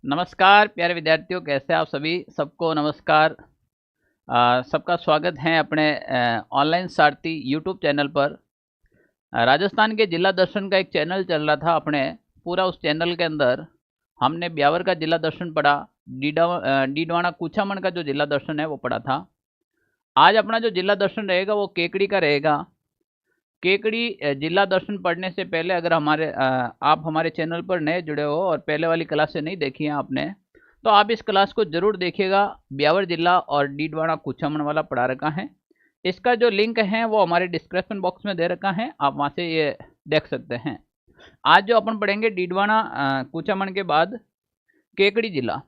नमस्कार प्यारे विद्यार्थियों, कैसे आप सभी? सबको नमस्कार। सबका स्वागत है अपने ऑनलाइन सारथी यूट्यूब चैनल पर। राजस्थान के जिला दर्शन का एक चैनल चल रहा था अपने। पूरा उस चैनल के अंदर हमने ब्यावर का जिला दर्शन पढ़ा, डीडवाना कुछामन का जो जिला दर्शन है वो पढ़ा था। आज अपना जो जिला दर्शन रहेगा वो केकड़ी का रहेगा। केकड़ी जिला दर्शन पढ़ने से पहले अगर आप हमारे चैनल पर नए जुड़े हो और पहले वाली क्लास से नहीं देखी है आपने, तो आप इस क्लास को जरूर देखिएगा। ब्यावर जिला और डीडवाना कुछामन वाला पढ़ा रखा है। इसका जो लिंक है वो हमारे डिस्क्रिप्शन बॉक्स में दे रखा है, आप वहाँ से ये देख सकते हैं। आज जो अपन पढ़ेंगे डीडवाना कुछामन के बाद केकड़ी जिला।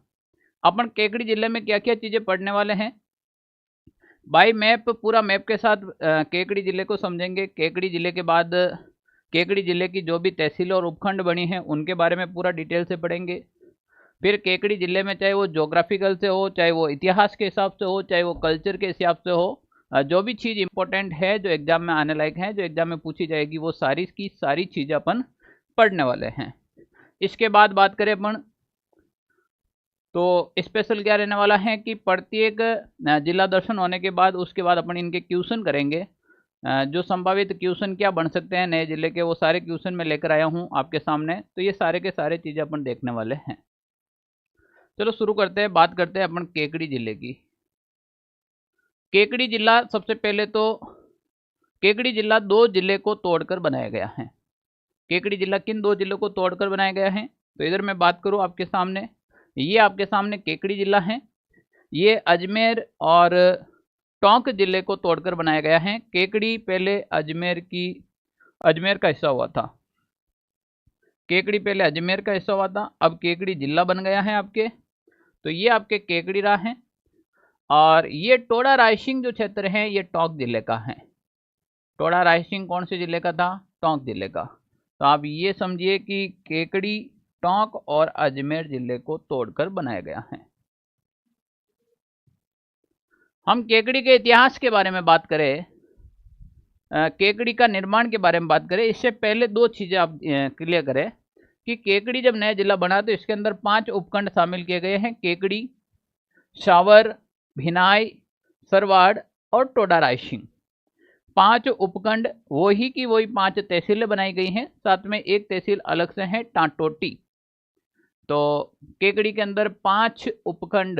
अपन केकड़ी जिले में क्या क्या चीज़ें पढ़ने वाले हैं बाई मैप, पूरा मैप के साथ केकड़ी जिले को समझेंगे। केकड़ी जिले के बाद केकड़ी जिले की जो भी तहसील और उपखंड बनी हैं उनके बारे में पूरा डिटेल से पढ़ेंगे। फिर केकड़ी जिले में चाहे वो ज्योग्राफिकल से हो, चाहे वो इतिहास के हिसाब से हो, चाहे वो कल्चर के हिसाब से हो, जो भी चीज़ इंपॉर्टेंट है, जो एग्जाम में आने लायक है, जो एग्जाम में पूछी जाएगी, वो सारी की सारी चीज़ें अपन पढ़ने वाले हैं। इसके बाद बात करें अपन तो स्पेशल क्या रहने वाला है कि प्रत्येक जिला दर्शन होने के बाद उसके बाद अपन इनके क्वेश्चन करेंगे। जो संभावित क्वेश्चन क्या बन सकते हैं नए जिले के, वो सारे क्वेश्चन मैं लेकर आया हूँ आपके सामने। तो ये सारे के सारे चीज़ें अपन देखने वाले हैं। चलो शुरू करते हैं, बात करते हैं अपन केकड़ी जिले की। केकड़ी जिला, सबसे पहले तो केकड़ी जिला दो जिले को तोड़कर बनाया गया है। केकड़ी जिला किन दो जिलों को तोड़कर बनाया गया है? तो इधर मैं बात करूँ आपके सामने, ये आपके सामने केकड़ी जिला है। ये अजमेर और टोंक जिले को तोड़कर बनाया गया है। केकड़ी पहले अजमेर का हिस्सा हुआ था। केकड़ी पहले अजमेर का हिस्सा हुआ था, अब केकड़ी जिला बन गया है आपके। तो ये आपके केकड़ी रहा है। और ये टोडा रायसिंह जो क्षेत्र है ये टोंक जिले का है। टोडा रायसिंह कौन से जिले का था? टोंक जिले का। तो आप ये समझिए कि केकड़ी टोंक और अजमेर जिले को तोड़कर बनाया गया है। हम केकड़ी के इतिहास के बारे में बात करें, केकड़ी का निर्माण के बारे में बात करें, इससे पहले दो चीज़ें आप क्लियर करें कि केकड़ी जब नया जिला बना तो इसके अंदर 5 उपखंड शामिल किए गए हैं। केकड़ी, शावर, भिनाई, सरवाड़ और टोडा रायसिंह। 5 उपखंड, वही की वही 5 तहसीलें बनाई गई हैं। साथ में एक तहसील अलग से है, टाटोटी। तो केकड़ी के अंदर 5 उपखंड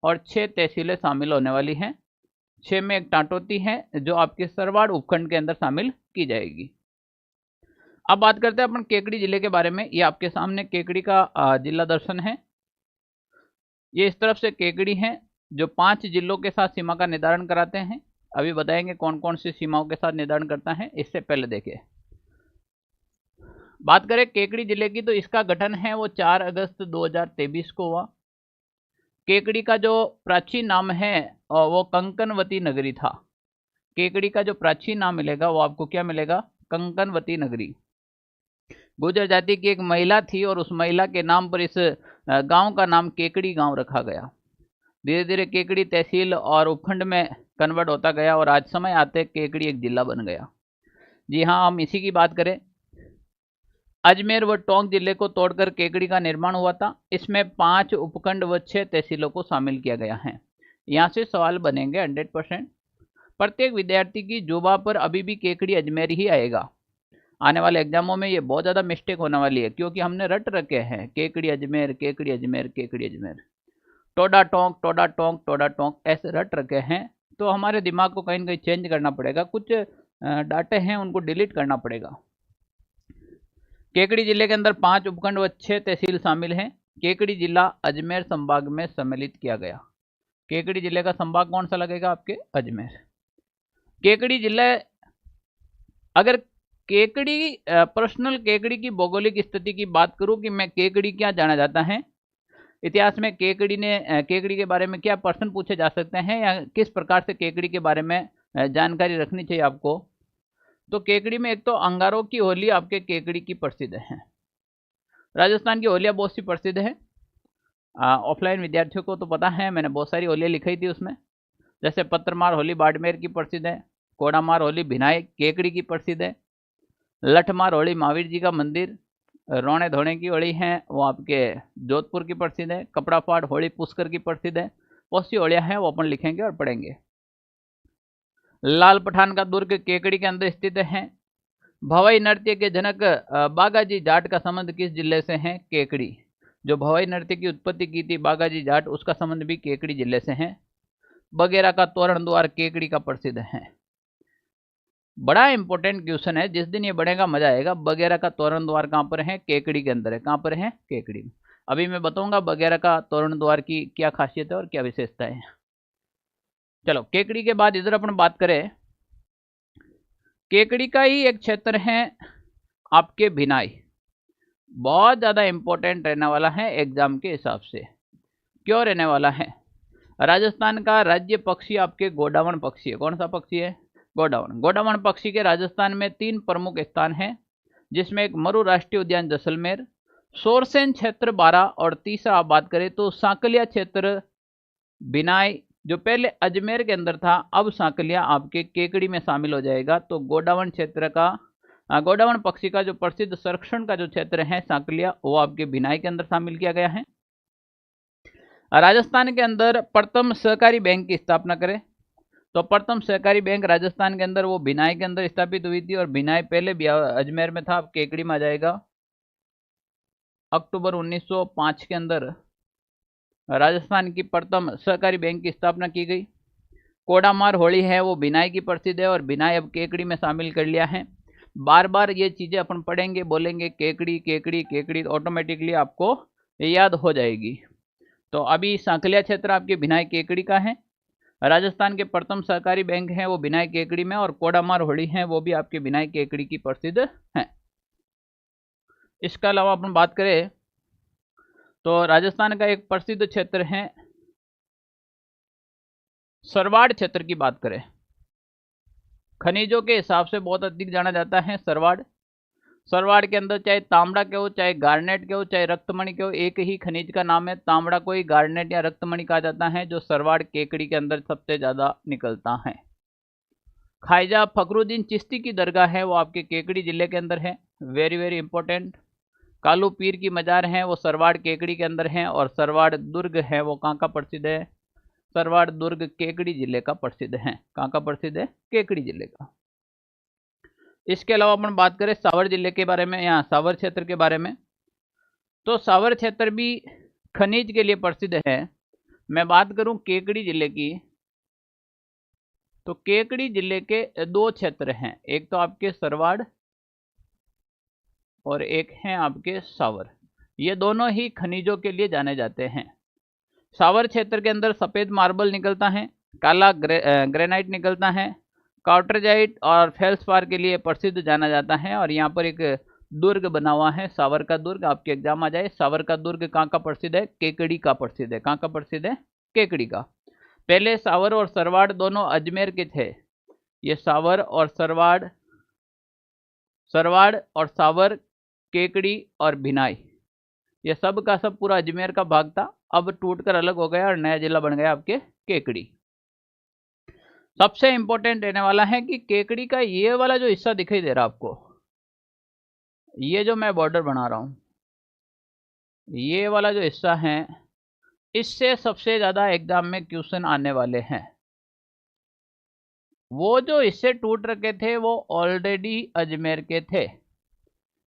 और 6 तहसीलें शामिल होने वाली हैं। 6 में एक टाटोती है जो आपके सरवाड़ उपखंड के अंदर शामिल की जाएगी। अब बात करते हैं अपन केकड़ी जिले के बारे में। ये आपके सामने केकड़ी का जिला दर्शन है। ये इस तरफ से केकड़ी है जो 5 जिलों के साथ सीमा का निर्धारण कराते हैं। अभी बताएंगे कौन कौन सी सीमाओं के साथ निर्धारण करता है। इससे पहले देखिए, बात करें केकड़ी जिले की, तो इसका गठन है वो 4 अगस्त 2023 को हुआ। केकड़ी का जो प्राचीन नाम है वो कंकनवती नगरी था। केकड़ी का जो प्राचीन नाम मिलेगा वो आपको क्या मिलेगा? कंकनवती नगरी। गुर्जर जाति की एक महिला थी और उस महिला के नाम पर इस गांव का नाम केकड़ी गांव रखा गया। धीरे धीरे केकड़ी तहसील और उपखंड में कन्वर्ट होता गया और आज समय आते केकड़ी एक जिला बन गया। जी हाँ, हम इसी की बात करें। अजमेर व टोंक जिले को तोड़कर केकड़ी का निर्माण हुआ था। इसमें 5 उपखंड व 6 तहसीलों को शामिल किया गया है। यहाँ से सवाल बनेंगे 100%। प्रत्येक विद्यार्थी की जुबान पर अभी भी केकड़ी अजमेर ही आएगा। आने वाले एग्जामों में ये बहुत ज़्यादा मिस्टेक होने वाली है, क्योंकि हमने रट रखे हैं केकड़ी अजमेर, केकड़ी अजमेर, केकड़ी अजमेर, टोडा टोंक, टोडा टोंक, टोडा टोंक, ऐसे रट रखे हैं। तो हमारे दिमाग को कहीं ना कहीं चेंज करना पड़ेगा, कुछ डाटे हैं उनको डिलीट करना पड़ेगा। केकड़ी जिले के अंदर 5 उपखंड व 6 तहसील शामिल हैं। केकड़ी जिला अजमेर संभाग में सम्मिलित किया गया। केकड़ी जिले का संभाग कौन सा लगेगा? आपके अजमेर। केकड़ी जिला, अगर केकड़ी पर्सनल केकड़ी की भौगोलिक स्थिति की बात करूं कि मैं केकड़ी क्या जाना जाता है, इतिहास में केकड़ी के बारे में क्या प्रश्न पूछे जा सकते हैं या किस प्रकार से केकड़ी के बारे में जानकारी रखनी चाहिए आपको, तो केकड़ी में एक तो अंगारों की होली आपके केकड़ी की प्रसिद्ध है। राजस्थान की होलियाँ बहुत सी प्रसिद्ध है। ऑफलाइन विद्यार्थियों को तो पता है, मैंने बहुत सारी होलियाँ लिखाई थी उसमें। जैसे पत्रमार होली बाड़मेर की प्रसिद्ध है, कोड़ामार होली भिनाई केकड़ी की प्रसिद्ध है, लठमार होली महावीर जी का मंदिर, रोने धोने की होली हैं वो आपके जोधपुर की प्रसिद्ध है। कपड़ा फाड़ होली पुष्कर की प्रसिद्ध है। बहुत सी होलियाँ हैं वो अपन लिखेंगे और पढ़ेंगे। लाल पठान का दुर्ग केकड़ी के अंदर स्थित है। भवाई नृत्य के जनक बागाजी जाट का संबंध किस जिले से है? केकड़ी। जो भवाई नृत्य की उत्पत्ति की थी बागाजी जाट, उसका संबंध भी केकड़ी जिले से है। बगेरा का तोरण द्वार केकड़ी का प्रसिद्ध है। बड़ा इंपॉर्टेंट क्वेश्चन है, जिस दिन ये बढ़ेगा मजा आएगा। बगेरा का तोरण द्वार कहाँ पर है? केकड़ी के अंदर है। कहाँ पर है? केकड़ी में। अभी मैं बताऊंगा बगेरा का तोरण द्वार की क्या खासियत है और क्या विशेषता है। चलो, केकड़ी के बाद इधर अपन बात करें, केकड़ी का ही एक क्षेत्र है आपके भिनाई। बहुत ज़्यादा इंपॉर्टेंट रहने वाला है एग्जाम के हिसाब से। क्यों रहने वाला है? राजस्थान का राज्य पक्षी आपके गोडावण पक्षी है। कौन सा पक्षी है? गोडावण। गोडावण पक्षी के राजस्थान में 3 प्रमुख स्थान हैं, जिसमें एक मरु राष्ट्रीय उद्यान जैसलमेर, सोरसेन क्षेत्र 12 और तीसरा आप बात करें तो सांकलिया क्षेत्र बिनाई, जो पहले अजमेर के अंदर था, अब सांकलिया आपके केकड़ी में शामिल हो जाएगा। तो गोडावण क्षेत्र का, गोडावण पक्षी का जो प्रसिद्ध संरक्षण का जो क्षेत्र है सांकलिया, वो आपके बिनाई के अंदर शामिल किया गया है। राजस्थान के अंदर प्रथम सहकारी बैंक की स्थापना करें तो प्रथम सहकारी बैंक राजस्थान के अंदर वो बिनाई के अंदर स्थापित हुई थी, और बिनाई पहले अजमेर में था, अब केकड़ी में आ जाएगा। अक्टूबर 1905 के अंदर राजस्थान की प्रथम सहकारी बैंक की स्थापना की गई। कोडामार होली है वो बिनाई की प्रसिद्ध है, और बिनाई अब केकड़ी में शामिल कर लिया है। बार बार ये चीज़ें अपन पढ़ेंगे, बोलेंगे केकड़ी केकड़ी केकड़ी, तो ऑटोमेटिकली आपको याद हो जाएगी। तो अभी सांकलिया क्षेत्र आपके बिनाई केकड़ी का है। राजस्थान के प्रथम सहकारी बैंक हैं वो बिनाई केकड़ी में, और कोडामार होली हैं वो भी आपके बिनाई केकड़ी की प्रसिद्ध हैं। इसके अलावा अपन बात करें तो राजस्थान का एक प्रसिद्ध क्षेत्र है सरवाड़ क्षेत्र की बात करें, खनिजों के हिसाब से बहुत अधिक जाना जाता है सरवाड़। सरवाड़ के अंदर चाहे तांबड़ा के हो, चाहे गार्नेट के हो, चाहे रक्तमणि के हो, एक ही खनिज का नाम है। तांबड़ा को ही गार्नेट या रक्तमणि कहा जाता है, जो सरवाड़ केकड़ी के अंदर सबसे ज़्यादा निकलता है। ख्वाजा फखरुद्दीन चिश्ती की दरगाह है वो आपके केकड़ी जिले के अंदर है, वेरी वेरी इंपॉर्टेंट। कालू पीर की मजार हैं वो सरवाड़ केकड़ी के अंदर हैं, और सरवाड़ दुर्ग है वो कहाँ का प्रसिद्ध है? सरवाड़ दुर्ग केकड़ी जिले का प्रसिद्ध है। कहाँ का प्रसिद्ध है? केकड़ी जिले का। इसके अलावा अपन बात करें सावर जिले के बारे में, यहाँ सावर क्षेत्र के बारे में, तो सावर क्षेत्र भी खनिज के लिए प्रसिद्ध है। मैं बात करूं केकड़ी जिले की, तो केकड़ी जिले के 2 क्षेत्र हैं, एक तो आपके सरवाड़ और एक हैं आपके सावर। ये दोनों ही खनिजों के लिए जाने जाते हैं। सावर क्षेत्र के अंदर सफ़ेद मार्बल निकलता है, काला ग्रेनाइट निकलता है, कार्टरजाइट और फेल्सपार के लिए प्रसिद्ध जाना जाता है। और यहाँ पर एक दुर्ग बना हुआ है सावर का दुर्ग, आपके एग्जाम आ जाए। सावर का दुर्ग कहाँ का प्रसिद्ध है? केकड़ी का प्रसिद्ध है। कहाँ का प्रसिद्ध है? केकड़ी का। पहले सावर और सरवाड़ दोनों अजमेर के थे। ये सावर और सरवाड़, सरवाड़ और सावर, केकड़ी और भिनाई, ये सब का सब पूरा अजमेर का भाग था। अब टूटकर अलग हो गया और नया जिला बन गया आपके केकड़ी। सबसे इंपॉर्टेंट रहने वाला है कि केकड़ी का ये वाला जो हिस्सा दिखाई दे रहा है आपको, ये जो मैं बॉर्डर बना रहा हूँ, ये वाला जो हिस्सा है, इससे सबसे ज़्यादा एग्जाम में क्वेश्चन आने वाले हैं। वो जो हिस्से टूट रखे थे वो ऑलरेडी अजमेर के थे।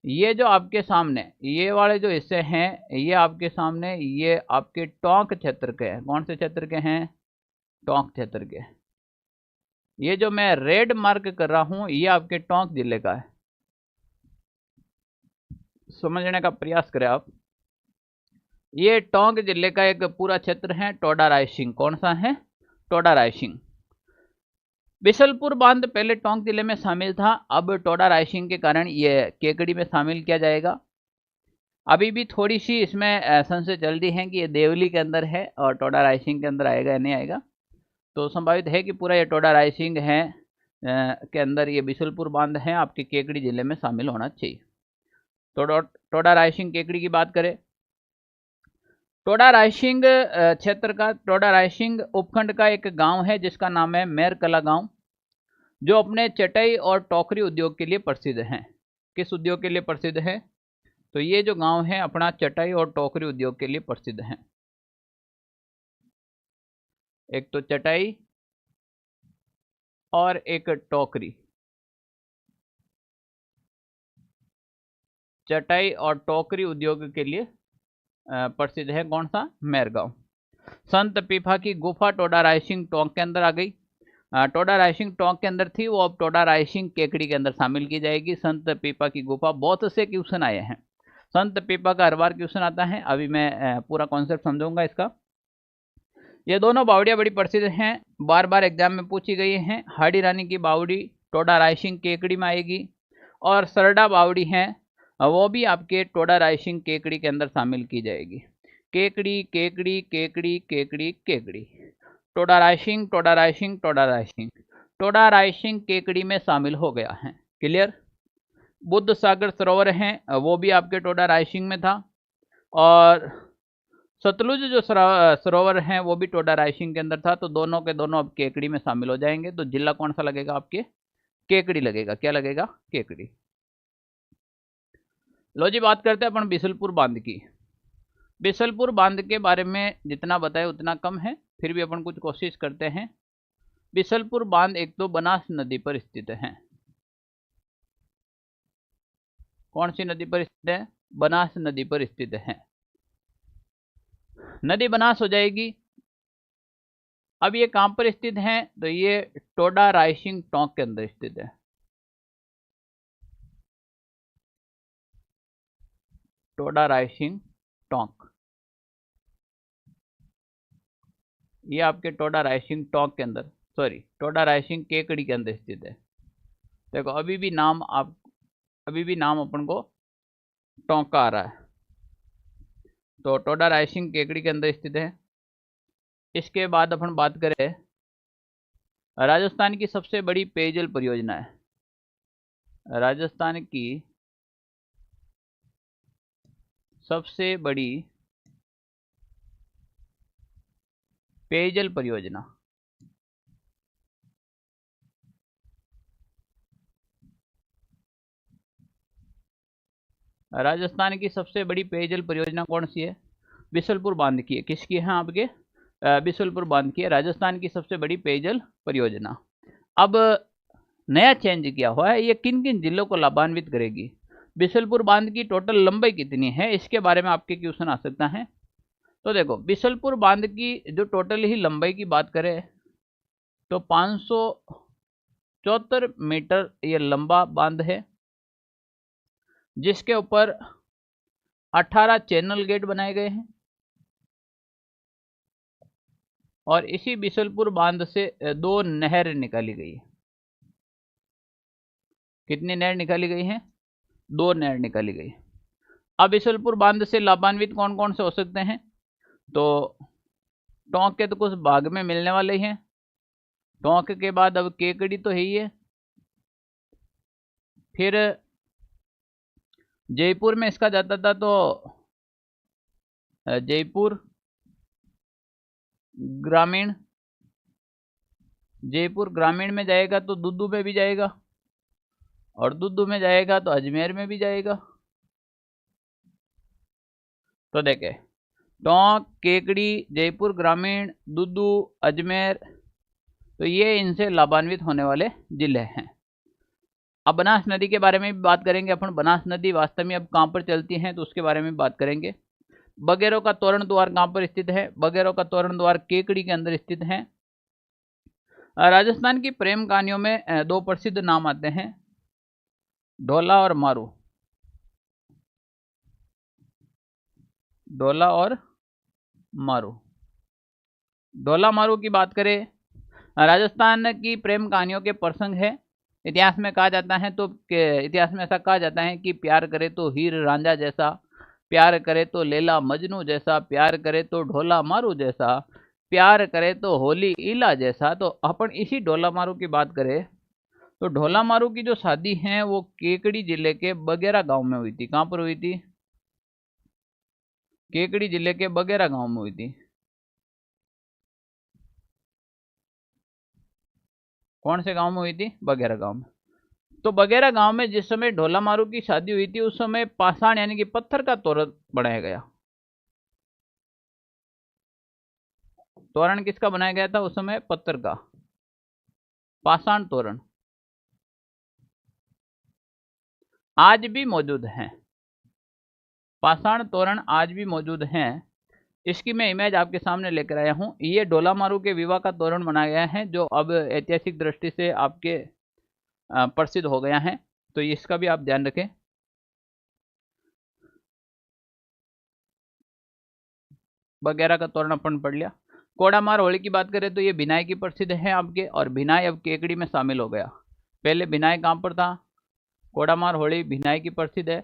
ये जो आपके सामने ये वाले जो हिस्से हैं, ये आपके सामने, ये आपके टोंक क्षेत्र के हैं। कौन से क्षेत्र के हैं? टोंक क्षेत्र के। ये जो मैं रेड मार्क कर रहा हूं, ये आपके टोंक जिले का है। समझने का प्रयास करें आप। ये टोंक जिले का एक पूरा क्षेत्र है, टोडा रायसिंह। कौन सा है? टोडा रायसिंह। बिशलपुर बांध पहले टोंक जिले में शामिल था, अब टोडा रायसिंह के कारण ये केकड़ी में शामिल किया जाएगा। अभी भी थोड़ी सी इसमें संशय चल रही है कि ये देवली के अंदर है और टोडा रायसिंह के अंदर आएगा या नहीं आएगा। तो संभावित है कि पूरा ये टोडा रायसिंह है के अंदर ये बिशलपुर बांध है आपके केकड़ी जिले में शामिल होना चाहिए। तो टोडा रायसिंह केकड़ी की बात करें, टोडा रायसिंह क्षेत्र का, टोडा रायसिंह उपखंड का एक गांव है जिसका नाम है मेरकला गांव, जो अपने चटाई और टोकरी उद्योग के लिए प्रसिद्ध हैं। किस उद्योग के लिए प्रसिद्ध है? तो ये जो गांव है अपना चटाई और टोकरी उद्योग के लिए प्रसिद्ध है। एक तो चटाई और एक टोकरी। चटाई और टोकरी उद्योग के लिए प्रसिद्ध है कौन सा? मैरगांव। संत पीपा की गुफा टोडा रायसिंग टोंक के अंदर आ गई। टोडा रायसिंग टोंक के अंदर थी, वो अब टोडा रायसिंग केकड़ी के अंदर शामिल की जाएगी। संत पीपा की गुफा, बहुत से क्वेश्चन आए हैं। संत पीपा का हर बार क्वेश्चन आता है, अभी मैं पूरा कॉन्सेप्ट समझाऊंगा इसका। ये दोनों बावड़ियाँ बड़ी प्रसिद्ध हैं, बार बार एग्जाम में पूछी गई हैं। हाड़ी रानी की बावड़ी टोडा रायसिंग केकड़ी में आएगी, और सरडा बावड़ी हैं वो भी आपके टोडा रायसिंग केकड़ी के अंदर शामिल की जाएगी। Kekri Kekri Kekri Kekri Kekri, Toda rising Toda rising Toda rising, Toda rising Kekri में शामिल हो गया है। क्लियर? बुद्ध सागर सरोवर हैं वो भी आपके टोडा रायसिंग में था, और सतलुज जो सरोवर हैं वो भी टोडा रायसिंग के अंदर था। तो दोनों के दोनों अब केकड़ी में शामिल हो जाएंगे। तो जिला कौन सा लगेगा आपके? केकड़ी लगेगा। क्या लगेगा? केकड़ी। लो जी, बात करते हैं अपन बिसलपुर बांध की। बिसलपुर बांध के बारे में जितना बताए उतना कम है, फिर भी अपन कुछ कोशिश करते हैं। बिसलपुर बांध एक तो बनास नदी पर स्थित है। कौन सी नदी पर स्थित है? बनास नदी पर स्थित है। नदी बनास हो जाएगी। अब ये कहां पर स्थित है? तो ये टोडा रायसिंग टोंक के अंदर स्थित है। टोडा रायसिंग टोंक, ये आपके टोडा रायसिंग टोंक के अंदर, सॉरी टोडा रायसिंग केकड़ी के अंदर स्थित है। देखो अभी भी नाम अपन को टोंक का आ रहा है। तो टोडा रायसिंग केकड़ी के अंदर स्थित है। इसके बाद अपन बात करें, राजस्थान की सबसे बड़ी पेयजल परियोजना है। राजस्थान की सबसे बड़ी पेयजल परियोजना, राजस्थान की सबसे बड़ी पेयजल परियोजना कौन सी है? बिसलपुर बांध की है। किसकी है आपके? बिसलपुर बांध की है, राजस्थान की सबसे बड़ी पेयजल परियोजना। अब नया चेंज किया हुआ है, ये किन किन जिलों को लाभान्वित करेगी? बिसलपुर बांध की टोटल लंबाई कितनी है, इसके बारे में आपके क्वेश्चन आ सकता है। तो देखो बिसलपुर बांध की जो टोटल ही लंबाई की बात करें तो 574 मीटर ये लंबा बांध है, जिसके ऊपर 18 चैनल गेट बनाए गए हैं। और इसी बिसलपुर बांध से 2 नहर निकाली गई है। कितनी नहर निकाली गई हैं? 2 नहर निकाली गई। अब बिसलपुर बांध से लाभान्वित कौन कौन से हो सकते हैं? तो टोंक के तो कुछ भाग में मिलने वाले ही हैं। टोंक के बाद अब केकड़ी तो है ही है, फिर जयपुर में इसका जाता था तो जयपुर ग्रामीण, जयपुर ग्रामीण में जाएगा तो दुद्दू में भी जाएगा, और दुद्दू में जाएगा तो अजमेर में भी जाएगा। तो देखे टोंक, केकड़ी, जयपुर ग्रामीण, दुद्दू, अजमेर, तो ये इनसे लाभान्वित होने वाले जिले हैं। अब बनास नदी के बारे में भी बात करेंगे अपन। बनास नदी वास्तव में अब कहाँ पर चलती है तो उसके बारे में बात करेंगे। बगेरों का तोरण द्वार कहाँ पर स्थित है? बगेरों का तोरण द्वार केकड़ी के अंदर स्थित है। राजस्थान की प्रेम कहानियों में 2 प्रसिद्ध नाम आते हैं, ढोला और मारू। ढोला और मारू। ढोला मारू की बात करें, राजस्थान की प्रेम कहानियों के प्रसंग है। इतिहास में कहा जाता है तो इतिहास में ऐसा कहा जाता है कि प्यार करे तो हीर रांझा जैसा, प्यार करे तो लैला मजनू जैसा, प्यार करे तो ढोला मारू जैसा, प्यार करे तो होली इला जैसा। तो अपन इसी ढोला मारू की बात करें तो ढोला मारू की जो शादी है वो केकड़ी जिले के बगेरा गांव में हुई थी। कहां पर हुई थी? केकड़ी जिले के बगेरा गांव में हुई थी। कौन से गांव में हुई थी? बगेरा गांव में। तो बगेरा गांव में जिस समय ढोला मारू की शादी हुई थी उस समय पाषाण यानी कि पत्थर का तोरण बनाया गया। तोरण किसका बनाया गया था उस समय? पत्थर का, पाषाण तोरण आज भी मौजूद हैं। पाषाण तोरण आज भी मौजूद हैं। इसकी मैं इमेज आपके सामने लेकर आया हूं। ये ढोला मारू के विवाह का तोरण बनाया गया है जो अब ऐतिहासिक दृष्टि से आपके प्रसिद्ध हो गया है, तो इसका भी आप ध्यान रखें। वगैरह का तोरण अपन पढ़ लिया। कोडामार होली की बात करें तो ये भिनाई की प्रसिद्ध है आपके, और भिनाई अब केकड़ी में शामिल हो गया। पहले भिनाई कहाँ पर था? कोडामार होली भिनाई की प्रसिद्ध है।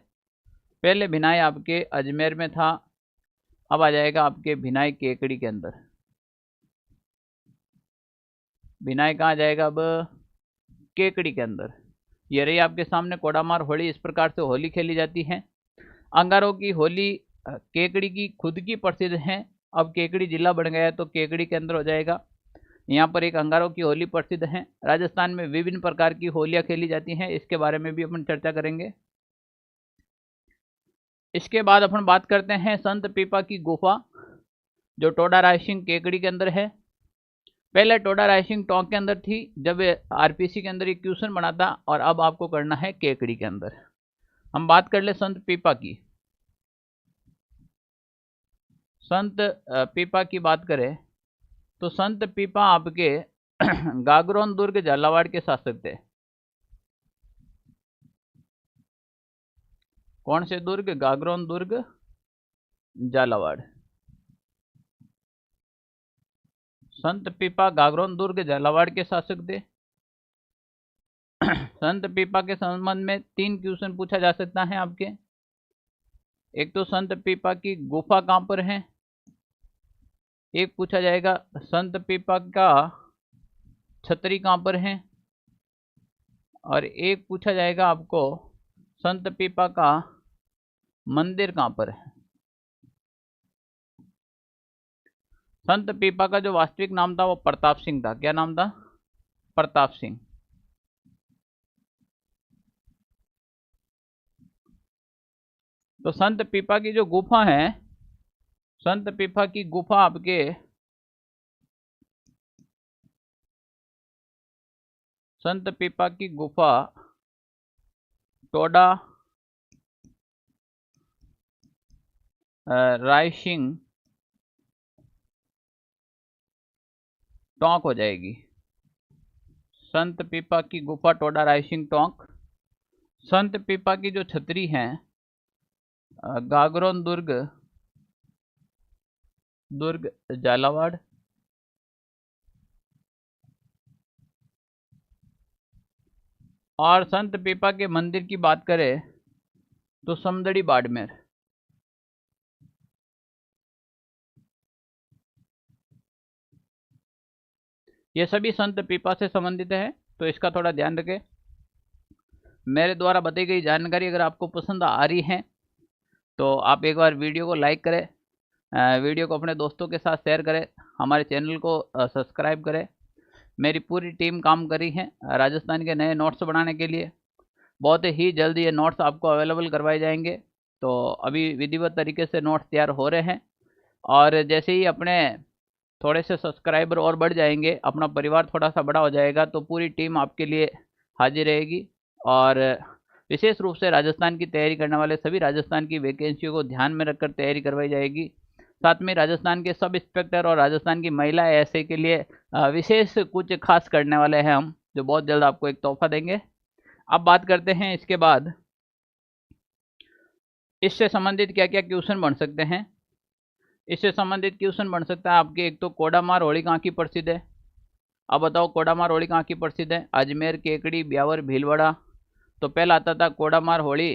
पहले भिनाई आपके अजमेर में था, अब आ जाएगा आपके भिनाई केकड़ी के अंदर। भिनाई कहाँ जाएगा? अब केकड़ी के अंदर। ये रही आपके सामने कोडामार होली। इस प्रकार से होली खेली जाती है। अंगारों की होली केकड़ी की खुद की प्रसिद्ध है। अब केकड़ी जिला बन गया है तो केकड़ी के अंदर हो जाएगा। यहाँ पर एक अंगारों की होली प्रसिद्ध है। राजस्थान में विभिन्न प्रकार की होलियाँ खेली जाती हैं, इसके बारे में भी अपन चर्चा करेंगे। इसके बाद अपन बात करते हैं संत पीपा की गुफा, जो टोडा रायसिंह केकड़ी के अंदर है। पहले टोडा रायसिंह टोंक के अंदर थी जब आरपीसी के अंदर एक ट्यूशन बना था, और अब आपको करना है केकड़ी के अंदर। हम बात कर ले संत पीपा की। संत पीपा की बात करें तो संत पीपा आपके गागरोन दुर्ग झालावाड़ के शासक थे। कौन से दुर्ग? गागरोन दुर्ग झालावाड़। संत पीपा गागरोन दुर्ग झालावाड़ के शासक थे। संत पीपा के संबंध में 3 क्वेश्चन पूछा जा सकता है आपके। एक तो संत पीपा की गुफा कहाँ पर है, एक पूछा जाएगा संत पीपा का छतरी कहाँ पर है, और एक पूछा जाएगा आपको संत पीपा का मंदिर कहाँ पर है। संत पीपा का जो वास्तविक नाम था वो प्रताप सिंह था। क्या नाम था? प्रताप सिंह। तो संत पीपा की जो गुफा है, संत पीपा की गुफा आपके संत पीपा की गुफा टोडा रायसिंह टोंक हो जाएगी। संत पीपा की गुफा टोडा रायसिंह टोंक। संत पीपा की जो छतरी है गागरोन दुर्ग झालावाड़। और संत पीपा के मंदिर की बात करें तो समदड़ी बाड़मेर। ये सभी संत पीपा से संबंधित है, तो इसका थोड़ा ध्यान रखें। मेरे द्वारा बताई गई जानकारी अगर आपको पसंद आ रही है तो आप एक बार वीडियो को लाइक करें, वीडियो को अपने दोस्तों के साथ शेयर करें, हमारे चैनल को सब्सक्राइब करें। मेरी पूरी टीम काम कर रही है राजस्थान के नए नोट्स बनाने के लिए। बहुत ही जल्द ये नोट्स आपको अवेलेबल करवाए जाएंगे। तो अभी विधिवत तरीके से नोट्स तैयार हो रहे हैं, और जैसे ही अपने थोड़े से सब्सक्राइबर और बढ़ जाएंगे, अपना परिवार थोड़ा सा बड़ा हो जाएगा, तो पूरी टीम आपके लिए हाजिर रहेगी। और विशेष रूप से राजस्थान की तैयारी करने वाले सभी राजस्थान की वैकेंसियों को ध्यान में रखकर तैयारी करवाई जाएगी। साथ में राजस्थान के सब इंस्पेक्टर और राजस्थान की महिला एसआई के लिए विशेष कुछ खास करने वाले हैं हम, जो बहुत जल्द आपको एक तोहफा देंगे। अब बात करते हैं इसके बाद इससे संबंधित क्या क्या क्वेश्चन बन सकते हैं। इससे संबंधित क्वेश्चन बन सकता है आपके, एक तो कोडामार होली कहाँ की प्रसिद्ध है। अब बताओ कोडामार होली कहाँ की प्रसिद्ध है? अजमेर, केकड़ी, ब्यावर, भीलवाड़ा। तो पहला आता था कोडामार होली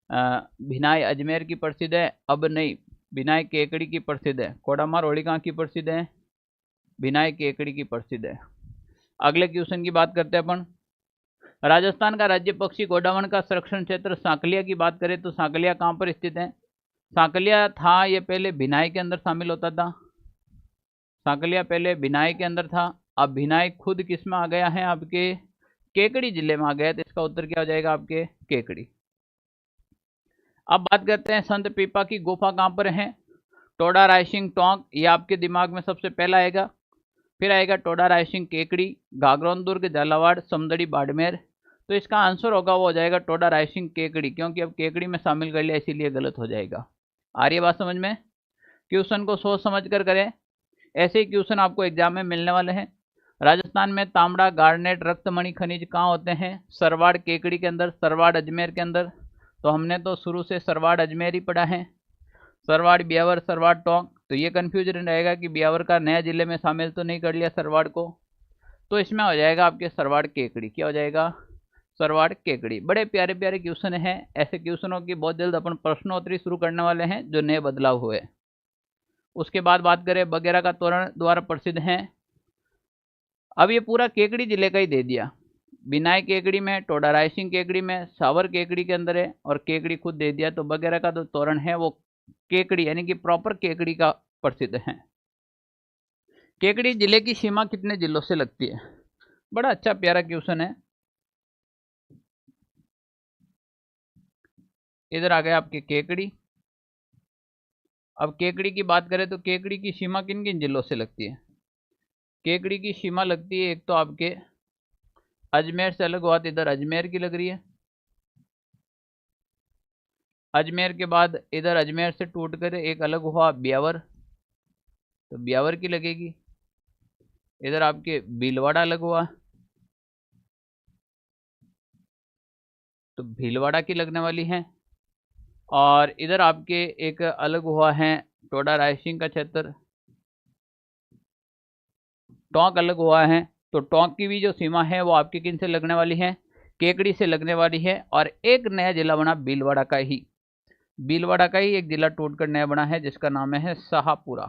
भिनाई अजमेर की प्रसिद्ध है, अब नहीं, भिनाई केकड़ी की प्रसिद्ध है। कोडामार होली कहाँ की प्रसिद्ध है? भिनाई केकड़ी की प्रसिद्ध है। अगले क्वेश्चन की बात करते हैं अपन। राजस्थान का राज्य पक्षी गोडावण का संरक्षण क्षेत्र सांकलिया की बात करें तो सांकलिया कहाँ पर स्थित है? सांकलिया था ये पहले भिनाई के अंदर शामिल होता था। सांकलिया पहले भिनाई के अंदर था, अब भिनाई खुद किस में आ गया है? आपके केकड़ी जिले में आ गया, तो इसका उत्तर क्या हो जाएगा आपके केकड़ी। अब बात करते हैं संत पीपा की गुफा कहाँ पर है। टोडा रायसिंग टोंक, ये आपके दिमाग में सबसे पहला आएगा। फिर आएगा टोडा रायसिंग केकड़ी, गागरोन दुर्ग, झालावाड़, समदड़ी, बाड़मेर। तो इसका आंसर होगा वो हो जाएगा टोडा रायसिंग केकड़ी, क्योंकि अब केकड़ी में शामिल कर लिया इसीलिए गलत हो जाएगा। आ रही है बात समझ में। क्वेश्चन को सोच समझ कर करें, ऐसे ही क्वेश्चन आपको एग्जाम में मिलने वाले हैं। राजस्थान में तांबड़ा, गार्नेट, रक्तमणि खनिज कहाँ होते हैं। सरवाड़ केकड़ी के अंदर, सरवाड़ अजमेर के अंदर। तो हमने तो शुरू से सरवाड़ अजमेर ही पढ़ा है। सरवाड़, ब्यावर, सरवाड़, टोंक। तो ये कन्फ्यूजन रहेगा कि ब्यावर का नया जिले में शामिल तो नहीं कर लिया सरवाड़ को। तो इसमें हो जाएगा आपके सरवाड़ केकड़ी। क्या हो जाएगा, सरवाड़ केकड़ी। बड़े प्यारे प्यारे क्वेश्चन हैं। ऐसे क्वेश्चनों की बहुत जल्द अपन प्रश्नोत्तरी शुरू करने वाले हैं जो नए बदलाव हुए। उसके बाद बात करें, बगेरा का तोरण द्वारा प्रसिद्ध है। अब ये पूरा केकड़ी जिले का ही दे दिया। बिनाई केकड़ी में, टोडा रायसिंग केकड़ी में, सावर केकड़ी के अंदर है और केकड़ी खुद दे दिया। तो बगेरा का जो तोरण है वो केकड़ी यानी कि प्रॉपर केकड़ी का प्रसिद्ध है। केकड़ी जिले की सीमा कितने जिलों से लगती है। बड़ा अच्छा प्यारा क्वेश्चन है। इधर आ गया आपके केकड़ी। अब केकड़ी की बात करें तो केकड़ी की सीमा किन किन जिलों से लगती है। केकड़ी की सीमा लगती है एक तो आपके अजमेर से अलग हुआ, तो इधर अजमेर की लग रही है। अजमेर के बाद इधर अजमेर से टूट कर एक अलग हुआ ब्यावर, तो ब्यावर की लगेगी। इधर आपके भीलवाड़ा अलग हुआ, तो भीलवाड़ा की लगने वाली है। और इधर आपके एक अलग हुआ है टोडा रायसिंग का क्षेत्र, टोंक अलग हुआ है। तो टोंक की भी जो सीमा है वो आपकी किन से लगने वाली है, केकड़ी से लगने वाली है। और एक नया जिला बना भीलवाड़ा का ही, भीलवाड़ा का ही एक जिला टूटकर नया बना है जिसका नाम है शाहपुरा।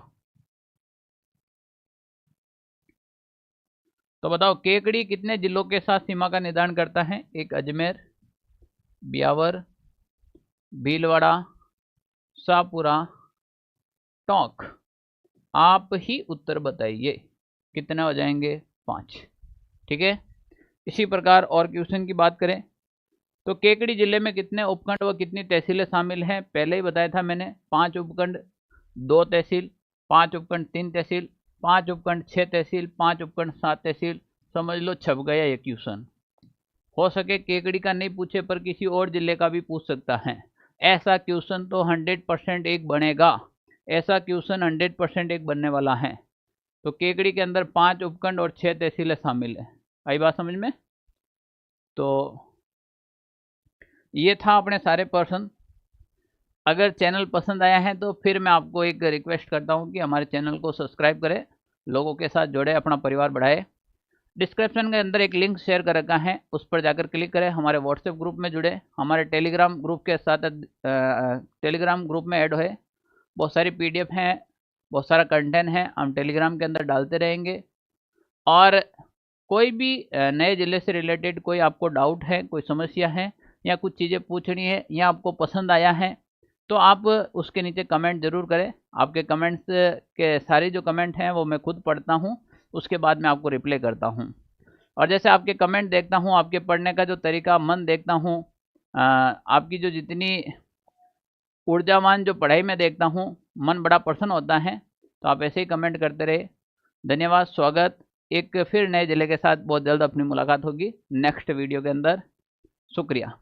तो बताओ केकड़ी कितने जिलों के साथ सीमा का निर्धारण करता है। एक अजमेर, ब्यावर, भीलवाड़ा, शाहपुरा, टोंक। आप ही उत्तर बताइए कितने हो जाएंगे, 5। ठीक है। इसी प्रकार और क्वेश्चन की बात करें तो केकड़ी जिले में कितने उपखंड व कितनी तहसीलें शामिल हैं। पहले ही बताया था मैंने, 5 उपखंड 2 तहसील, 5 उपखंड 3 तहसील, 5 उपखंड 6 तहसील, 5 उपखंड 7 तहसील। समझ लो छप गया ये क्वेश्चन। हो सके केकड़ी का नहीं पूछे पर किसी और जिले का भी पूछ सकता है। ऐसा क्वेश्चन तो 100% एक बनेगा, ऐसा क्वेश्चन 100% एक बनने वाला है। तो केकड़ी के अंदर 5 उपखंड और 6 तहसीलें शामिल है। आई बात समझ में। तो ये था अपने सारे प्रश्न। अगर चैनल पसंद आया है तो फिर मैं आपको एक रिक्वेस्ट करता हूँ कि हमारे चैनल को सब्सक्राइब करें, लोगों के साथ जुड़े, अपना परिवार बढ़ाए। डिस्क्रिप्शन के अंदर एक लिंक शेयर कर रखा है, उस पर जाकर क्लिक करें, हमारे व्हाट्सएप ग्रुप में जुड़े, हमारे टेलीग्राम ग्रुप के साथ टेलीग्राम ग्रुप में ऐड होए। बहुत सारी PDF हैं, बहुत सारा कंटेंट है, हम टेलीग्राम के अंदर डालते रहेंगे। और कोई भी नए ज़िले से रिलेटेड कोई आपको डाउट है, कोई समस्या है या कुछ चीज़ें पूछनी है या आपको पसंद आया है तो आप उसके नीचे कमेंट ज़रूर करें। आपके कमेंट्स के सारे जो कमेंट हैं वो मैं खुद पढ़ता हूँ, उसके बाद मैं आपको रिप्लाई करता हूँ। और जैसे आपके कमेंट देखता हूँ, आपके पढ़ने का जो तरीका, मन देखता हूँ, आपकी जो जितनी ऊर्जावान जो पढ़ाई में देखता हूँ, मन बड़ा प्रसन्न होता है। तो आप ऐसे ही कमेंट करते रहे। धन्यवाद, स्वागत। एक फिर नए जिले के साथ बहुत जल्द अपनी मुलाकात होगी नेक्स्ट वीडियो के अंदर। शुक्रिया।